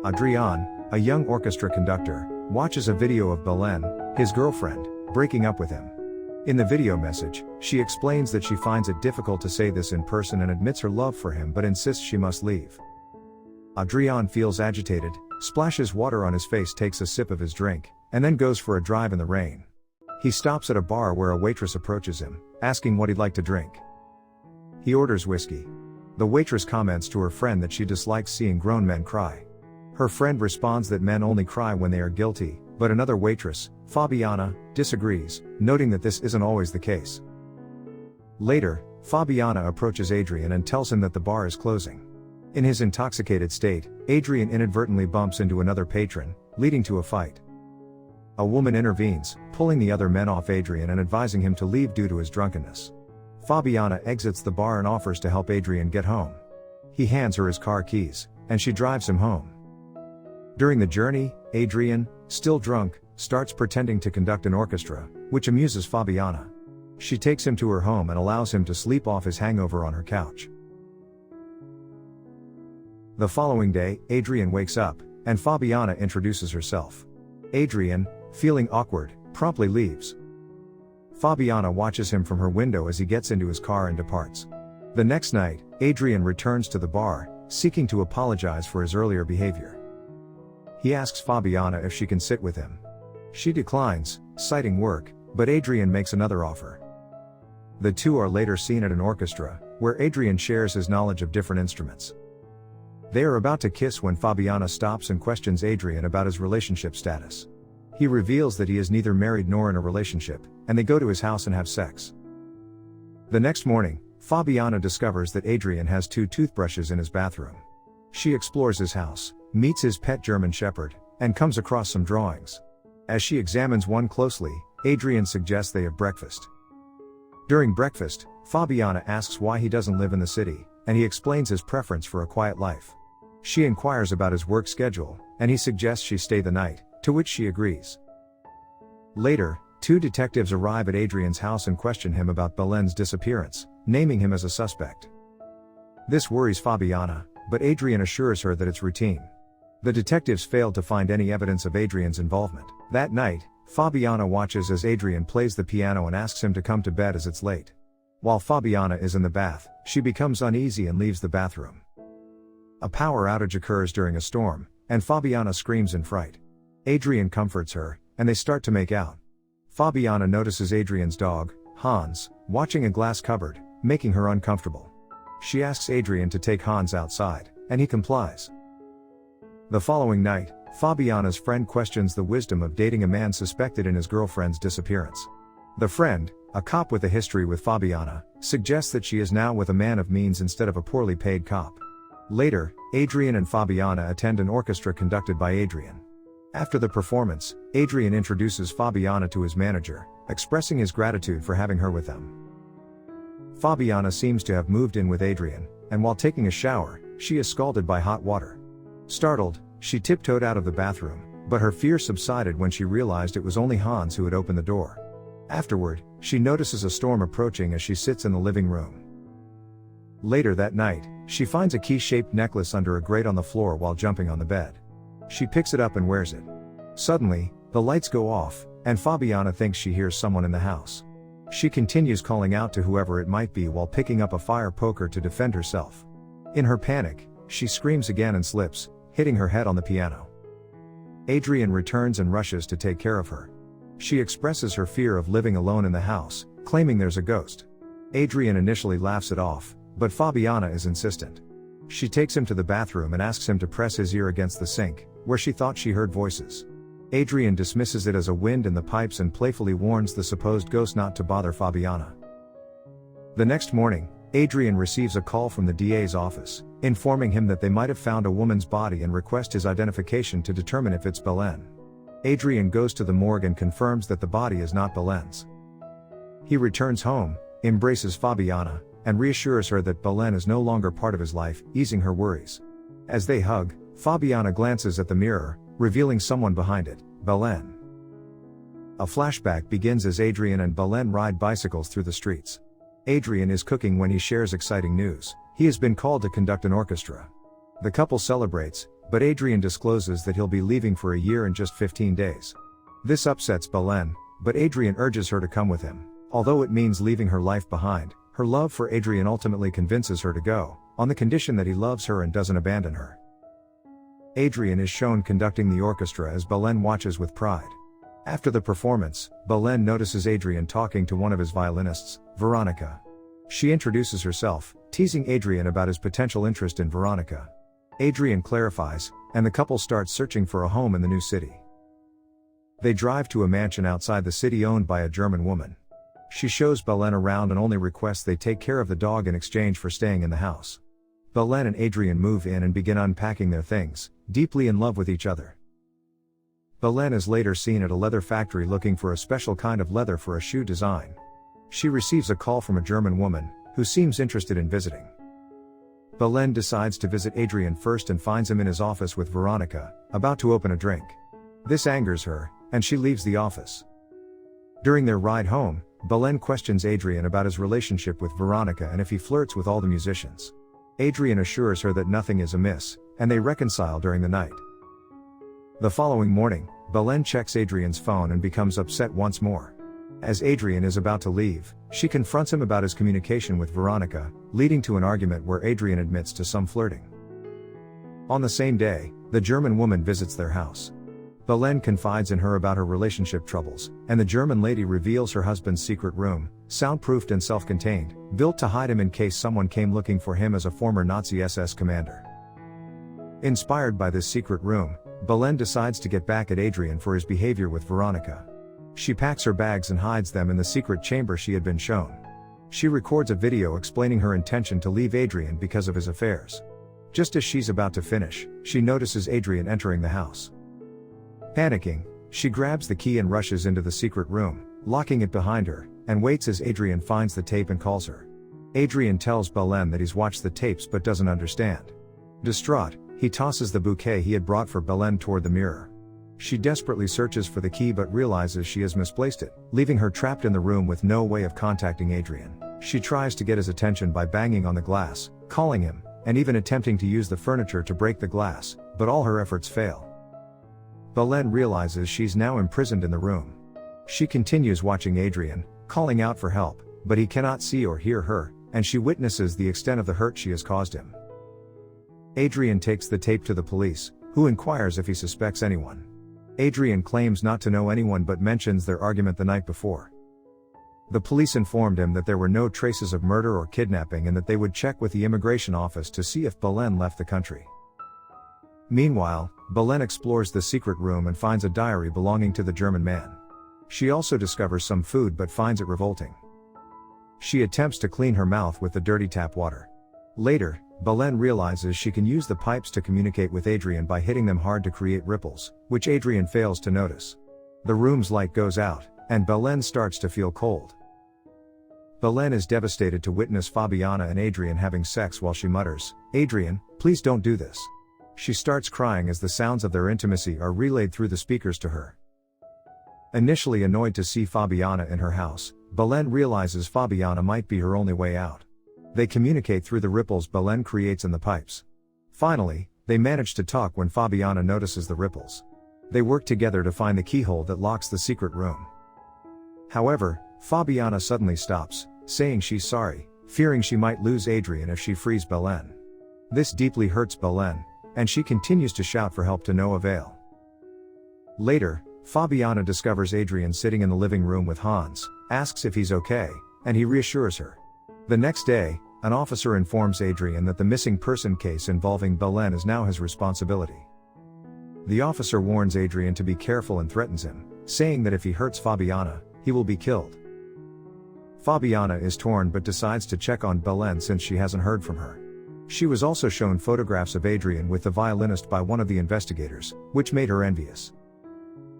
Adrian, a young orchestra conductor, watches a video of Belen, his girlfriend, breaking up with him. In the video message, she explains that she finds it difficult to say this in person and admits her love for him but insists she must leave. Adrian feels agitated, splashes water on his face, takes a sip of his drink, and then goes for a drive in the rain. He stops at a bar where a waitress approaches him, asking what he'd like to drink. He orders whiskey. The waitress comments to her friend that she dislikes seeing grown men cry. Her friend responds that men only cry when they are guilty, but another waitress, Fabiana, disagrees, noting that this isn't always the case. Later, Fabiana approaches Adrian and tells him that the bar is closing. In his intoxicated state, Adrian inadvertently bumps into another patron, leading to a fight. A woman intervenes, pulling the other men off Adrian and advising him to leave due to his drunkenness. Fabiana exits the bar and offers to help Adrian get home. He hands her his car keys, and she drives him home. During the journey, Adrian, still drunk, starts pretending to conduct an orchestra, which amuses Fabiana. She takes him to her home and allows him to sleep off his hangover on her couch. The following day, Adrian wakes up, and Fabiana introduces herself. Adrian, feeling awkward, promptly leaves. Fabiana watches him from her window as he gets into his car and departs. The next night, Adrian returns to the bar, seeking to apologize for his earlier behavior. He asks Fabiana if she can sit with him. She declines, citing work, but Adrian makes another offer. The two are later seen at an orchestra, where Adrian shares his knowledge of different instruments. They are about to kiss when Fabiana stops and questions Adrian about his relationship status. He reveals that he is neither married nor in a relationship, and they go to his house and have sex. The next morning, Fabiana discovers that Adrian has 2 toothbrushes in his bathroom. She explores his house, meets his pet German Shepherd, and comes across some drawings. As she examines one closely, Adrian suggests they have breakfast. During breakfast, Fabiana asks why he doesn't live in the city, and he explains his preference for a quiet life. She inquires about his work schedule, and he suggests she stay the night, to which she agrees. Later, 2 detectives arrive at Adrian's house and question him about Belen's disappearance, naming him as a suspect. This worries Fabiana, but Adrian assures her that it's routine. The detectives failed to find any evidence of Adrian's involvement. That night, Fabiana watches as Adrian plays the piano and asks him to come to bed as it's late. While Fabiana is in the bath, she becomes uneasy and leaves the bathroom. A power outage occurs during a storm, and Fabiana screams in fright. Adrian comforts her, and they start to make out. Fabiana notices Adrian's dog, Hans, watching a glass cupboard, making her uncomfortable. She asks Adrian to take Hans outside, and he complies. The following night, Fabiana's friend questions the wisdom of dating a man suspected in his girlfriend's disappearance. The friend, a cop with a history with Fabiana, suggests that she is now with a man of means instead of a poorly paid cop. Later, Adrian and Fabiana attend an orchestra conducted by Adrian. After the performance, Adrian introduces Fabiana to his manager, expressing his gratitude for having her with them. Fabiana seems to have moved in with Adrian, and while taking a shower, she is scalded by hot water. Startled, she tiptoed out of the bathroom, but her fear subsided when she realized it was only Hans who had opened the door. Afterward, she notices a storm approaching as she sits in the living room. Later that night, she finds a key-shaped necklace under a grate on the floor while jumping on the bed. She picks it up and wears it. Suddenly, the lights go off, and Fabiana thinks she hears someone in the house. She continues calling out to whoever it might be while picking up a fire poker to defend herself. In her panic, she screams again and slips, hitting her head on the piano. Adrian returns and rushes to take care of her. She expresses her fear of living alone in the house, claiming there's a ghost. Adrian initially laughs it off, but Fabiana is insistent. She takes him to the bathroom and asks him to press his ear against the sink, where she thought she heard voices. Adrian dismisses it as a wind in the pipes and playfully warns the supposed ghost not to bother Fabiana. The next morning, Adrian receives a call from the DA's office, informing him that they might have found a woman's body and request his identification to determine if it's Belen. Adrian goes to the morgue and confirms that the body is not Belen's. He returns home, embraces Fabiana, and reassures her that Belen is no longer part of his life, easing her worries. As they hug, Fabiana glances at the mirror, revealing someone behind it, Belen. A flashback begins as Adrian and Belen ride bicycles through the streets. Adrian is cooking when he shares exciting news. He has been called to conduct an orchestra. The couple celebrates, but Adrian discloses that he'll be leaving for a year and just 15 days. This upsets Belen, but Adrian urges her to come with him. Although it means leaving her life behind, her love for Adrian ultimately convinces her to go, on the condition that he loves her and doesn't abandon her. Adrian is shown conducting the orchestra as Belen watches with pride. After the performance, Belen notices Adrian talking to one of his violinists, Veronica. She introduces herself, teasing Adrian about his potential interest in Veronica. Adrian clarifies, and the couple starts searching for a home in the new city. They drive to a mansion outside the city owned by a German woman. She shows Belen around and only requests they take care of the dog in exchange for staying in the house. Belen and Adrian move in and begin unpacking their things, deeply in love with each other. Belen is later seen at a leather factory looking for a special kind of leather for a shoe design. She receives a call from a German woman, who seems interested in visiting. Belen decides to visit Adrian first and finds him in his office with Veronica, about to open a drink. This angers her, and she leaves the office. During their ride home, Belen questions Adrian about his relationship with Veronica and if he flirts with all the musicians. Adrian assures her that nothing is amiss, and they reconcile during the night. The following morning, Belen checks Adrian's phone and becomes upset once more. As Adrian is about to leave, she confronts him about his communication with Veronica, leading to an argument where Adrian admits to some flirting. On the same day, the German woman visits their house. Belen confides in her about her relationship troubles, and the German lady reveals her husband's secret room, soundproofed and self-contained, built to hide him in case someone came looking for him as a former Nazi SS commander. Inspired by this secret room, Belen decides to get back at Adrian for his behavior with Veronica. She packs her bags and hides them in the secret chamber she had been shown. She records a video explaining her intention to leave Adrian because of his affairs. Just as she's about to finish, she notices Adrian entering the house. Panicking, she grabs the key and rushes into the secret room, locking it behind her, and waits as Adrian finds the tape and calls her. Adrian tells Belen that he's watched the tapes but doesn't understand. Distraught, he tosses the bouquet he had brought for Belen toward the mirror. She desperately searches for the key but realizes she has misplaced it, leaving her trapped in the room with no way of contacting Adrian. She tries to get his attention by banging on the glass, calling him, and even attempting to use the furniture to break the glass, but all her efforts fail. Belen realizes she's now imprisoned in the room. She continues watching Adrian, calling out for help, but he cannot see or hear her, and she witnesses the extent of the hurt she has caused him. Adrian takes the tape to the police, who inquires if he suspects anyone. Adrian claims not to know anyone but mentions their argument the night before. The police informed him that there were no traces of murder or kidnapping and that they would check with the immigration office to see if Belen left the country. Meanwhile, Belen explores the secret room and finds a diary belonging to the German man. She also discovers some food but finds it revolting. She attempts to clean her mouth with the dirty tap water. Later, Belen realizes she can use the pipes to communicate with Adrian by hitting them hard to create ripples, which Adrian fails to notice. The room's light goes out, and Belen starts to feel cold. Belen is devastated to witness Fabiana and Adrian having sex while she mutters, "Adrian, please don't do this." She starts crying as the sounds of their intimacy are relayed through the speakers to her. Initially annoyed to see Fabiana in her house, Belen realizes Fabiana might be her only way out. They communicate through the ripples Belen creates in the pipes. Finally, they manage to talk when Fabiana notices the ripples. They work together to find the keyhole that locks the secret room. However, Fabiana suddenly stops, saying she's sorry, fearing she might lose Adrian if she frees Belen. This deeply hurts Belen, and she continues to shout for help to no avail. Later, Fabiana discovers Adrian sitting in the living room with Hans, asks if he's okay, and he reassures her. The next day, an officer informs Adrian that the missing person case involving Belen is now his responsibility. The officer warns Adrian to be careful and threatens him, saying that if he hurts Fabiana, he will be killed. Fabiana is torn but decides to check on Belen since she hasn't heard from her. She was also shown photographs of Adrian with the violinist by one of the investigators, which made her envious.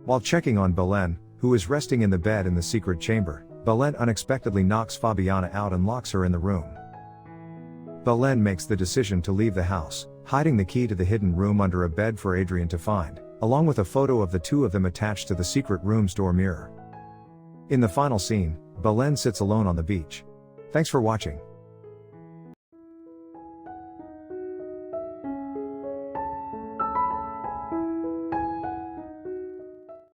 While checking on Belen, who is resting in the bed in the secret chamber, Belen unexpectedly knocks Fabiana out and locks her in the room. Belen makes the decision to leave the house, hiding the key to the hidden room under a bed for Adrian to find, along with a photo of the two of them attached to the secret room's door mirror. In the final scene, Belen sits alone on the beach. Thanks for watching.